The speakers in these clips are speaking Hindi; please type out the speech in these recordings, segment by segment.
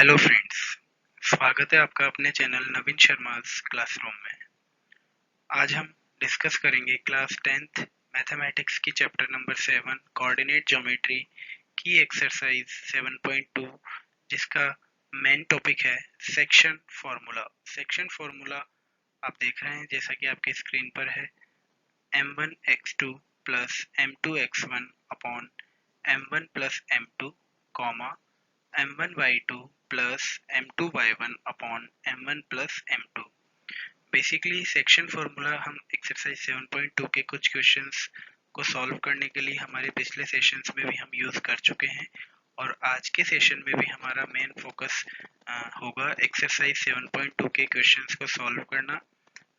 Hello friends. स्वागत है आपका अपने चैनल नवीन शर्मा's क्लासरूम में। आज हम डिस्कस करेंगे क्लास 10th मैथमेटिक्स की चैप्टर नंबर 7 कोऑर्डिनेट ज्योमेट्री की एक्सरसाइज 7.2, जिसका मेन टॉपिक है सेक्शन फार्मूला। सेक्शन फार्मूला आप देख रहे हैं जैसा कि आपकी स्क्रीन पर है, m1x2 plus m2x1 upon m1 plus m2 comma m1y2 plus m2y1 upon m1 plus m2। Basically section formula हम एक्सरसाइज 7.2 के कुछ क्वेश्चंस को सॉल्व करने के लिए हमारे पिछले सेशंस में भी हम यूज़ कर चुके हैं, और आज के सेशन में भी हमारा मेन फोकस होगा एक्सरसाइज 7.2 के क्वेश्चंस को सॉल्व करना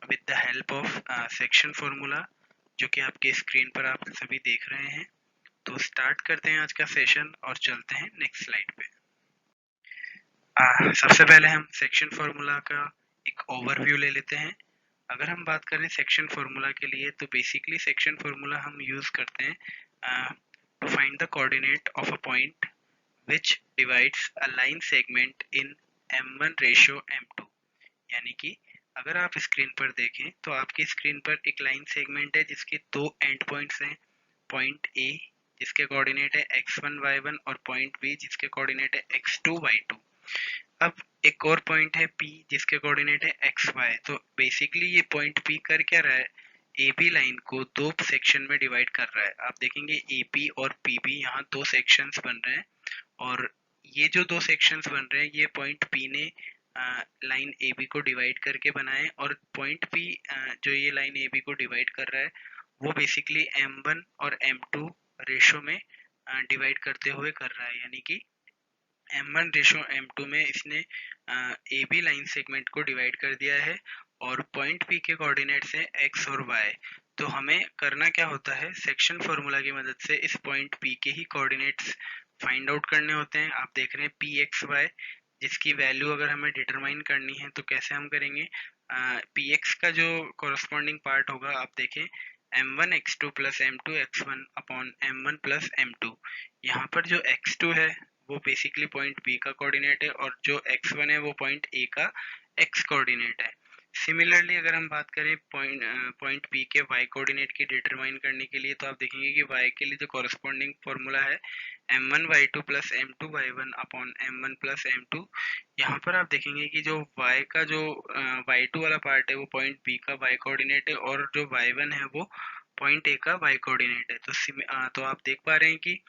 with the help of section formula, जो कि आपके स्क्रीन पर आप सभी देख रहे हैं। तो स्टार्ट करते हैं आज का सेशन और चलते हैं नेक्स्ट स्लाइड पे। सबसे पहले हम सेक्शन फार्मूला का एक ओवरव्यू ले लेते हैं। अगर हम बात करें सेक्शन फार्मूला के लिए, तो बेसिकली सेक्शन फार्मूला हम यूज करते हैं to find the coordinate of a point which divides a line segment in m1 ratio m2। यानी कि अगर आप स्क्रीन पर देखें तो आपकी स्क्रीन पर एक लाइन सेगमेंट है जिसके दो एंड पॉइंट्स हैं, पॉइंट ए जिसके कोऑर्डिनेट है x1 y1 और पॉइंट बी जिसके कोऑर्डिनेट है x2 y2। अब एक और पॉइंट है P जिसके कोऑर्डिनेट है एक्स वाई। तो बेसिकली ये पॉइंट P कर क्या रहा है, ए बी लाइन को दो सेक्शन में डिवाइड कर रहा है। आप देखेंगे AP और PB यहाँ दो सेक्शंस बन रहे हैं, और ये जो दो सेक्शंस बन रहे हैं ये पॉइंट P ने लाइन AB को डिवाइड करके बनाए, और पॉइंट P जो ये लाइन AB को डिवाइड कर रहा है वो बेसिकली M1 और M2 रेशो में डिवाइड करते हुए कर रहा है। यानी कि m1 रेशो m2 में इसने ए बी लाइन सेगमेंट को डिवाइड कर दिया है, और पॉइंट P के कोऑर्डिनेट्स हैं x और y। तो हमें करना क्या होता है, सेक्शन फार्मूला की मदद से इस पॉइंट P के ही कोऑर्डिनेट्स फाइंड आउट करने होते हैं। आप देख रहे हैं pxy, जिसकी वैल्यू अगर हमें डिटरमाइन करनी है तो कैसे हम करेंगे। px का जो कॉरस्पॉन्डिंग पार्ट होगा, आप देखें m1 x2 plus m2 x1 upon m1 plus m2। यहाँ पर जो x2 है वो बेसिकली पॉइंट बी का कोऑर्डिनेट है, और जो x1 है वो पॉइंट ए का x कोऑर्डिनेट है। सिमिलरली अगर हम बात करें पॉइंट पी के y कोऑर्डिनेट की डिटरमाइन करने के लिए, तो आप देखेंगे कि y के लिए जो कॉरस्पॉन्डिंग फॉर्मूला है m1 y2 plus m2 y1 upon m1 plus m2। यहाँ पर आप देखेंगे कि जो y का जो y2 वाला पार्ट है वो पॉइंट b का y कोऑर्डिनेट है, और जो y1 है वो पॉइंट ए का y कोऑर्डिनेट है। तो आप देख पा रहे हैं कि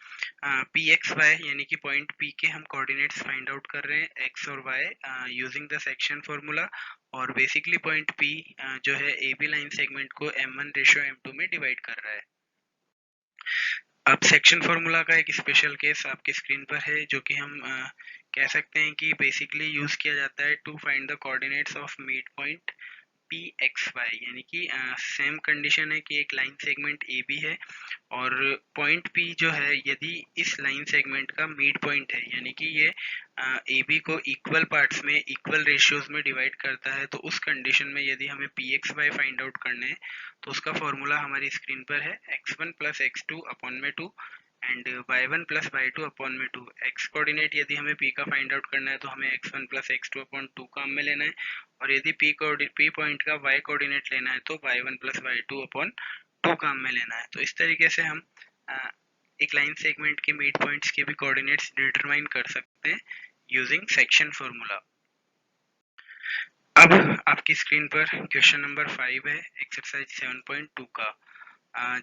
पी एक्स वाई यानी कि पॉइंट पी के हम कोऑर्डिनेट्स फाइंड आउट कर रहे हैं एक्स और Y using the section formula, और बेसिकली पॉइंट पी जो है ए बी लाइन सेगमेंट को m1 रेशियो m2 में डिवाइड कर रहा है। अब सेक्शन फार्मूला का एक स्पेशल केस आपकी स्क्रीन पर है, जो कि हम कह सकते हैं कि बेसिकली यूज किया जाता है to find the coordinates of midpoint P X Y. यानी कि सेम कंडीशन है कि एक लाइन सेगमेंट ए बी है, और पॉइंट पी जो है यदि इस लाइन सेगमेंट का मिड पॉइंट है, यानी कि ये ए बी को इक्वल पार्ट्स में इक्वल रेशियोज में डिवाइड करता है, तो उस कंडीशन में यदि हमें P X Y find out करने हैं तो उसका फॉर्मूला हमारी स्क्रीन पर है x1 प्लस x2 अपॉन में 2 and y1 plus y2 upon में 2। x कोऑर्डिनेट यदि हमें p का फाइंड आउट करना है तो हमें x1 प्लस x2 अपॉन 2 काम में लेना है, और यदि p पॉइंट का y कोऑर्डिनेट लेना है तो y1 प्लस y2 अपॉन 2 काम में लेना है। तो इस तरीके से हम एक लाइन सेगमेंट के मिड पॉइंट्स के भी कोऑर्डिनेट्स डिटरमाइन कर सकते हैं यूजिंग सेक्शन फार्मूला। अब आपकी स्क्रीन पर क्वेश्चन नंबर 5 है एक्सरसाइज 7.2 का,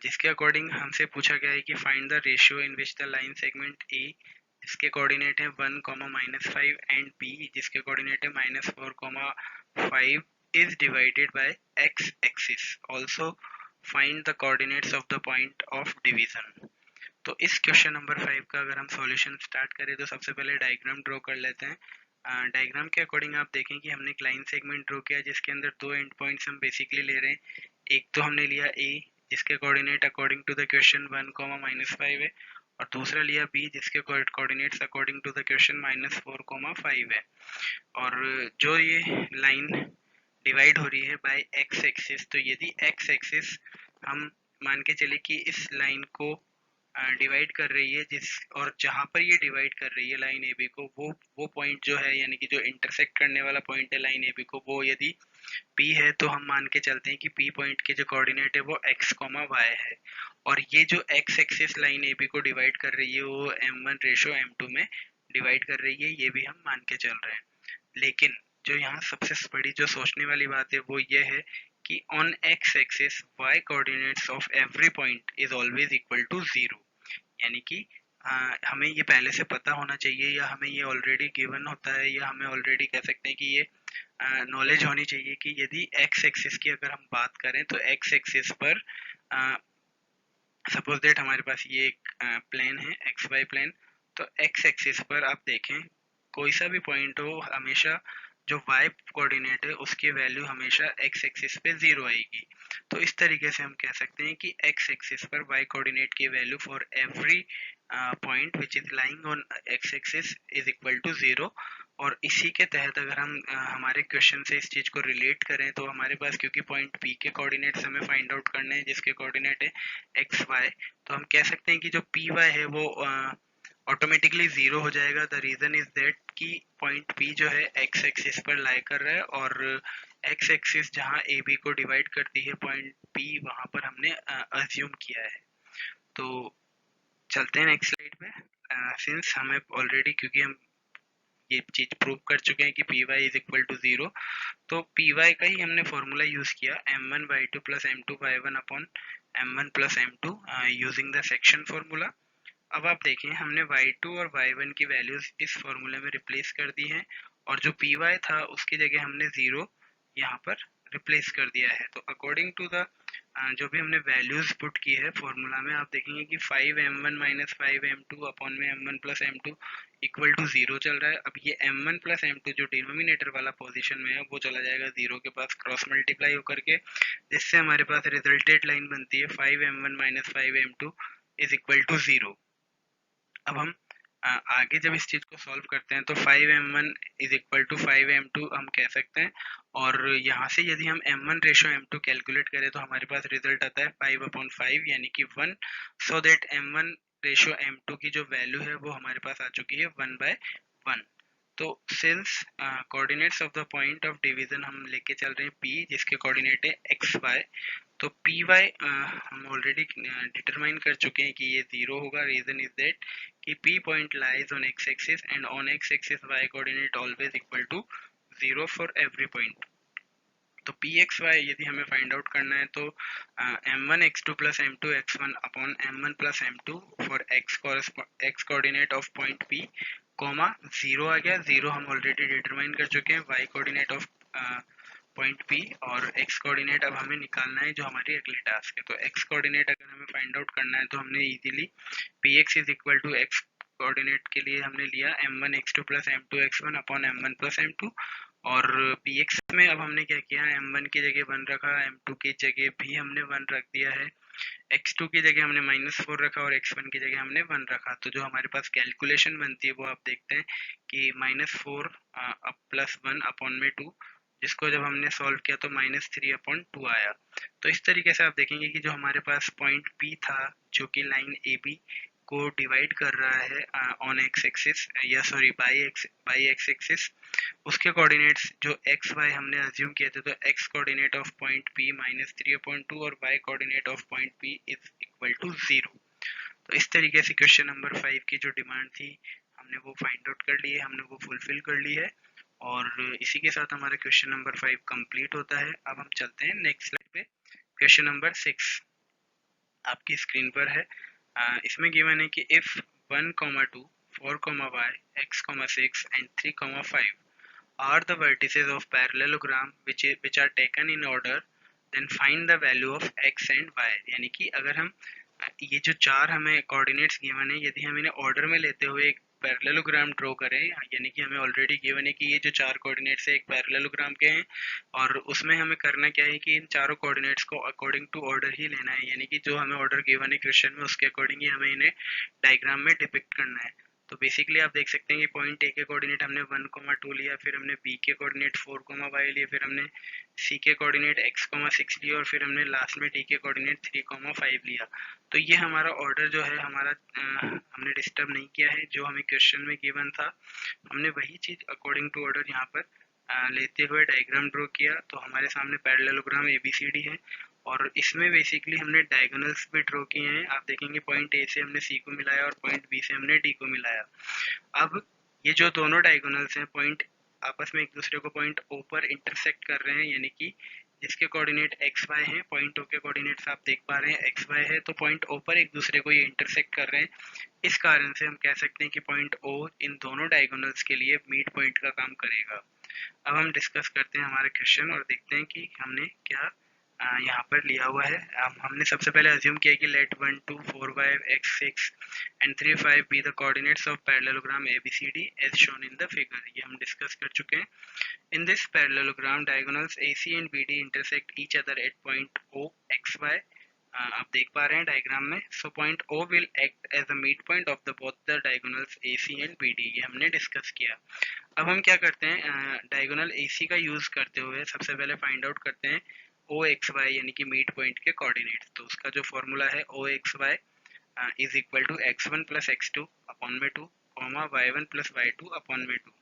जिसके अकॉर्डिंग हमसे पूछा गया है कि find the ratio in which the line segment A जिसके कोऑर्डिनेट है 1, -5 एंड बी जिसके कोऑर्डिनेट है -4, 5 is divided by x axis. Also find the coordinates of the point of division. तो इस क्वेश्चन नंबर 5 का अगर हम सॉल्यूशन स्टार्ट करें तो सबसे पहले डायग्राम ड्रॉ कर लेते हैं। डायग्राम के अकॉर्डिंग आप देखें कि हमने एक लाइन सेगमेंट ड्रॉ किया जिसके अंदर दो एंड पॉइंट्स हम बेसिकली ले रहे हैं। एक तो हमने लिया ए जिसके coordinate according to the question 1, -5 है, और दूसरा लिया बी जिसके coordinates according to the question -4, 5 है। और जो ये लाइन डिवाइड हो रही है बाय एक्स एक्सिस, तो यदि एक्स एक्सिस हम मान के चले कि इस लाइन को डिवाइड कर रही है जिस और जहाँ पर ये डिवाइड कर रही है लाइन ए बी को, वो पॉइंट जो है यानी कि जो इंटरसेक्ट करने वाला पॉइंट है लाइन ए बी को, वो यदि P है तो हम मान के चलते हैं कि P पॉइंट के जो कोऑर्डिनेट है वो x, y है। और ये जो x एक्सिस लाइन AB को डिवाइड कर रही है वो m1 रेशो m2 में डिवाइड कर रही है, ये भी हम मान के चल रहे हैं। लेकिन जो यहाँ सबसे बड़ी जो सोचने वाली बात है वो ये है कि on x axis y coordinates of every point is always equal to 0। यानी कि हमें ये पहले से पता होना चाहिए, या हमें ये ऑलरेडी गिवन होता है, या हमें ऑलरेडी कह सकते हैं कि ये नॉलेज होनी चाहिए कि यदि x एक्सिस की अगर हम बात करें तो x एक्सिस पर सपोज दैट हमारे पास ये एक प्लेन है एक्स वाई प्लेन। तो x एक्सिस पर आप देखें कोई सा भी पॉइंट हो, हमेशा जो y कोऑर्डिनेट है उसकी वैल्यू हमेशा x एक्सिस पे 0 आएगी। तो इस तरीके से हम कह सकते हैं कि x एक्सिस पर y कोऑर्डिनेट की value for every point which is lying on x axis is equal to 0। और इसी के तहत अगर हम हमारे क्वेश्चन से इस चीज को रिलेट करें तो हमारे पास, क्योंकि पॉइंट P के कोऑर्डिनेट्स हमें फाइंड आउट करने हैं जिसके कोऑर्डिनेट है एक्स वाई, तो हम कह सकते हैं कि जो पी वाई है वो ऑटोमेटिकली जीरो हो जाएगा। द रीजन इज दैट कि पॉइंट पी जो है एक्स एक्सिस पर लाई कर रहा है, और एक्स एक्सिस जहां ए बी को डिवाइड करती है पॉइंट पी, वहां पर हमने अज्यूम किया है। तो चलते हैं नेक्स्ट स्लाइड पे। सिंस हमें ऑलरेडी, क्योंकि हम ये चीज प्रूव कर चुके हैं कि P Y is equal to 0, तो पी वाई का ही हमने फॉर्मूला यूज किया m1y2 plus m2y1 upon m1 plus m2 using the section formula. अब आप देखें हमने y2 और y1 की वैल्यूज इस फॉर्मूले में रिप्लेस कर दी हैं, और जो py था उसकी जगह हमने 0 यहाँ पर रिप्लेस कर दिया है। तो अकॉर्डिंग टू द जो भी हमने वैल्यूज पुट की है फॉर्मूला में, आप देखेंगे कि 5m1 माइनस 5m2 अपॉन में m1 plus m2 equal to 0 चल रहा है। अब ये m1 प्लस m2 जो डिनोमिनेटर वाला पोजीशन में है वो चला जाएगा 0 के पास क्रॉस मल्टीप्लाई होकर के, जिससे हमारे पास रिजल्टेड लाइन बनती है 5m1 minus 5m2 is equal to 0। अब हम आगे जब इस चीज को सॉल्व करते हैं तो 5m1 is equal to 5m2 हम कह सकते हैं, और यहाँ से यदि हम m1 रेशो m2 कैलकुलेट करें तो हमारे पास रिजल्ट आता है 5 अपॉन 5 यानी कि 1। So that m1 ratio m2 की जो वैल्यू है वो हमारे पास आ चुकी है 1/1। तो since coordinates of the point of division हम लेके चल रहे हैं P, जिसके कोऑर्डिनेट है एक्स वाई, तो पी वाई हम ऑलरेडी डिटरमाइन कर चुके हैं कि ये 0 होगा। रीजन इज दैट कि P point lies on x axis and on x axis y coordinate always equal to 0 for every point. तो पी एक्स वाई यदि हमें फाइंड आउट करना है तो m1 x2 plus m2 x1 upon m1 plus m2 for x coordinate of point P comma 0 आ गया। 0 हम ऑलरेडी डिटरमाइन कर चुके हैं y coordinate of point P, और x कोऑर्डिनेट अब हमें निकालना है जो हमारी अगली टास्क है। तो x कोऑर्डिनेट अगर हमें फाइंड आउट करना है तो हमने easily px is equal to x coordinate के लिए हमने लिया m1 x2 plus m2 x1 upon m1 plus m2, और px में अब हमने क्या किया, m1 की जगह 1 रखा, m2 की जगह भी हमने 1 रख दिया है, x2 की जगह हमने -4 रखा और x1 की जगह हमने 1 रखा। तो जो हमारे पास कैलकुलेशन बनती है वो आप देखते हैं कि -4 अब प्लस 1 अपॉन में 2, जिसको जब हमने सॉल्व किया तो -3 अपॉन 2 आया। तो इस तरीके से आप देखेंगे कि जो हमारे पास पॉइंट P था जो कि लाइन AB को डिवाइड कर रहा है ऑन एक्स एक्सिस, या सॉरी बाई एक्स एक्सिस, उसके कोऑर्डिनेट्स जो एक्स वाई हमने अज्यूम किए थे, तो X coordinate of point P -3/2 और y coordinate of point P is equal to 0। तो इस तरीके से क्वेश्चन नंबर 5 की जो डिमांड थी हमने वो फाइंड आउट कर ली है, हमने वो फुलफिल कर ली है, और इसी के साथ हमारा क्वेश्चन नंबर 5 कंप्लीट होता है। अब हम चलते हैं नेक्स्ट स्लाइड पे। क्वेश्चन नंबर 6 आपकी स्क्रीन पर है। इसमें गिवन है कि if 1, 2, 4, y, x, 6 and 3, 5 are the vertices of parallelogram which are taken in order, then find the value of x and y। यानी कि अगर हम ये जो चार हमें कोऑर्डिनेट्स गिवन है, यदि हम इन्हें ऑर्डर में लेते हुए एक पैरेललोग्राम ड्रॉ करें, यानी कि हमें ऑलरेडी गिवन है कि ये जो चार कोऑर्डिनेट्स है एक पैरेललोग्राम के हैं, और उसमें हमें करना क्या है कि इन चारों कोऑर्डिनेट्स को अकॉर्डिंग टू ऑर्डर ही लेना है, यानी कि जो हमें ऑर्डर गिवन है क्वेश्चन में उसके अकॉर्डिंग ही हमें इन्हें डायग्राम में डिपिक्ट करना है। तो बेसिकली आप देख सकते हैं कि पॉइंट ए के कोऑर्डिनेट हमने 1,2 लिया, फिर हमने बी के कोऑर्डिनेट 4,y लिए, फिर हमने सी के कोऑर्डिनेट x,6 लिया, और फिर हमने लास्ट में डी के कोऑर्डिनेट 3,5 लिया। तो ये हमारा ऑर्डर जो है हमारा हमने डिस्टर्ब नहीं किया है, जो हमें क्वेश्चन में गिवन था हमने वही चीज़ अकॉर्डिंग टू ऑर्डर यहाँ पर लेते हुए डायग्राम ड्रॉ किया। तो हमारे सामने पैरेललोग्राम ABCD है, और इसमें बेसिकली हमने डायगोनल्स भी ड्रॉ किए हैं। आप देखेंगे पॉइंट ए से हमने सी को मिलाया और पॉइंट बी से हमने डी को मिलाया। अब ये जो दोनों डायगोनल्स हैं पॉइंट आपस में एक दूसरे को पॉइंट ओ पर इंटरसेक्ट कर रहे हैं, यानी कि जिसके कोऑर्डिनेट एक्स वाई हैं, पॉइंट ओ के कोऑर्डिनेट्स आप देख पा रहे हैं एक्स वाई है, तो पॉइंट ओ पर एक दूसरे को ये इंटरसेक्ट कर रहे हैं। इस कारण से हम कह सकते हैं कि पॉइंट ओ इन दोनों डायगोनल्स के लिए मिड पॉइंट का काम करेगा। अब हम डिस्कस करते हैं हमारे क्वेश्चन और देखते हैं कि हमने क्या यहाँ पर लिया हुआ है। हमने सबसे पहले अज्यूम किया कि late 1, 2, 4, 5, x, 6 and 3, 5 be the coordinates of parallelogram ABCD as shown in the figure। ये हम डिस्कस कर चुके हैं। In this parallelogram, diagonals AC and BD intersect each other at point O, X, Y। आप देख पा रहे हैं डायग्राम में। So point O will act as a midpoint of the both the diagonals AC and BD। ये हमने डिस्कस किया। अब हम क्या करते हैं, डायगोनल AC का यूज करते हुए सबसे पहले फाइंड आउट करते हैं OXY यानी कि मिड पॉइंट के कोऑर्डिनेट्स। तो उसका जो फॉर्मूला है OXY is equal to x1 plus x2 upon में 2 comma y1 plus y2 upon में 2।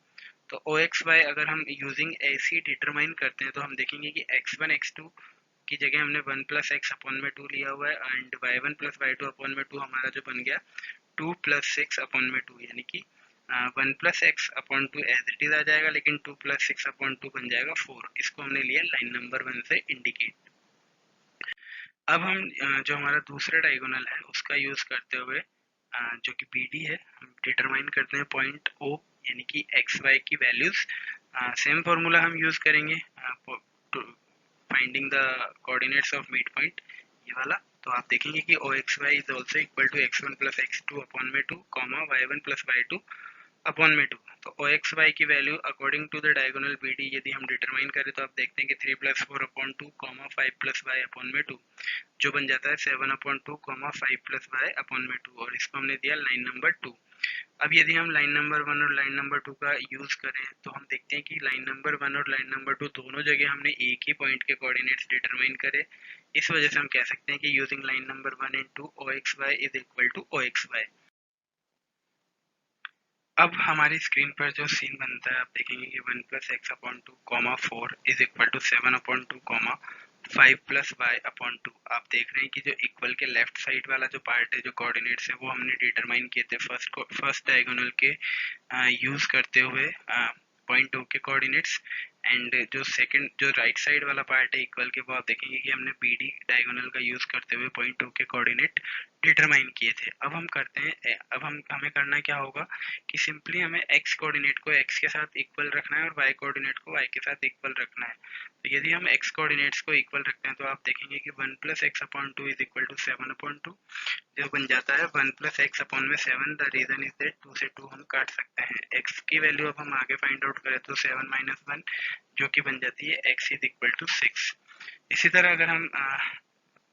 तो OXY अगर हम यूजिंग AC डिटरमाइन करते हैं तो हम देखेंगे कि x1 x2 की जगह हमने 1 प्लस x अपॉन में 2 लिया हुआ है, and y1 plus y2 upon में 2 हमारा जो बन गया 2 प्लस 6 अपॉन में 2, यानी कि 1 plus X upon 2 as it is आ जाएगा, लेकिन 2 प्लस 6 अपॉन 2 बन जाएगा 4। इसको हमने लिया लाइन नंबर 1 से इंडिकेट। अब हम जो हमारा दूसरा डायगोनल है उसका यूज करते हुए जो कि BD है हम डिटरमाइन करते हैं पॉइंट O यानी कि XY की वैल्यूज। सेम फॉर्मूला हम यूज करेंगे finding the coordinates of midpoint, ये वाला। तो आप देखेंगे कि OXY is also equal to x1 plus x2 upon में 2 comma y1 plus y2 upon में 2। तो OXY की value according to the diagonal BD यदि हम डिटरमाइन करें तो आप देखते हैं कि 3 plus 4 upon 2 comma 5 plus y upon में 2, जो बन जाता है 7 upon 2 comma 5 plus y upon में 2, और इसको हमने दिया लाइन नंबर 2। अब यदि हम लाइन नंबर 1 और लाइन नंबर 2 का यूज करें तो हम देखते हैं कि लाइन नंबर 1 और लाइन नंबर 2 दोनों जगह हमने एक ही पॉइंट के कोऑर्डिनेट्स डिटरमाइन करे। इस वजह से हम कह सकते हैं कि using line number 1 and 2 OXY is equal to OXY। अब हमारी स्क्रीन पर जो सीन बनता है आप देखेंगे कि 1 plus X upon 2 comma 4 is equal to 7 upon 2 comma 5 plus Y upon 2। आप देख रहे हैं कि जो इक्वल के लेफ्ट साइड वाला जो पार्ट है, जो कोऑर्डिनेट्स है, वो हमने डिटरमाइन किए थे फर्स्ट डायगोनल के यूज करते हुए पॉइंट ओ के कोऑर्डिनेट्स, एंड जो सेकंड जो राइट साइड वाला पार्ट है इक्वल के, वो आप देखेंगे कि हमने BD डायगोनल का यूज करते हुए पॉइंट ओ के कोऑर्डिनेट डिटरमाइन किए थे। अब हम करते हैं, अब हमें करना क्या होगा कि सिंपली हमें x कोऑर्डिनेट को x के साथ इक्वल रखना है और y कोऑर्डिनेट को y के साथ इक्वल रखना है। तो यदि हम x कोऑर्डिनेट्स को इक्वल रखते हैं तो आप देखेंगे कि 1 plus X upon 2 is equal to 7 upon 2, जो बन जाता है 1 प्लस एक्स अपॉन में 7। द रीजन इज दैट 2 से 2 हम काट सकते हैं। x की वैल्यू अब हम आगे फाइंड आउट करें तो 7 माइनस 1, जो कि बन जाती है x इज इक्वल टू 6। इसी तरह अगर हम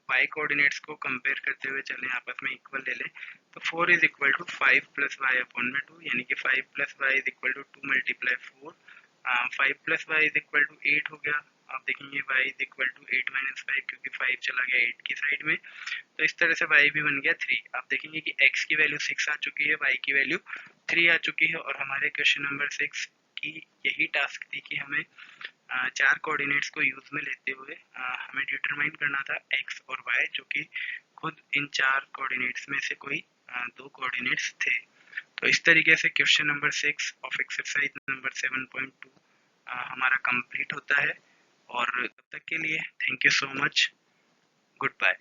y कोऑर्डिनेट्स को कंपेयर करते हुए चलें, आपस में इक्वल ले लें, तो 4 is equal to 5 plus Y upon में 2, यानी कि 5 plus Y is equal to 2 multiply 4। 5 plus Y is equal to 8 हो गया। आप देखेंगे y is equal to 8 minus 5, क्योंकि 5 चला गया 8 की साइड में, तो इस तरह से y भी बन गया 3। आप देखेंगे कि x की वैल्यू 6 आ चुकी है, y की वैल्यू 3 आ चुकी है, और हमारे क्वेश्चन नंबर 6 की यही टास्क थी कि हमें चार कोऑर्डिनेट्स को यूज में लेते हुए हमें डिटरमाइन करना था x और y, जो कि खुद इन चार कोऑर्डिनेट्स में से कोई दो कोऑर्डिनेट्स थे। तो इस तरीके से question number 6 of exercise number 7.2 हमारा कंप्लीट होता है। और तब तक के लिए thank you so much, good bye.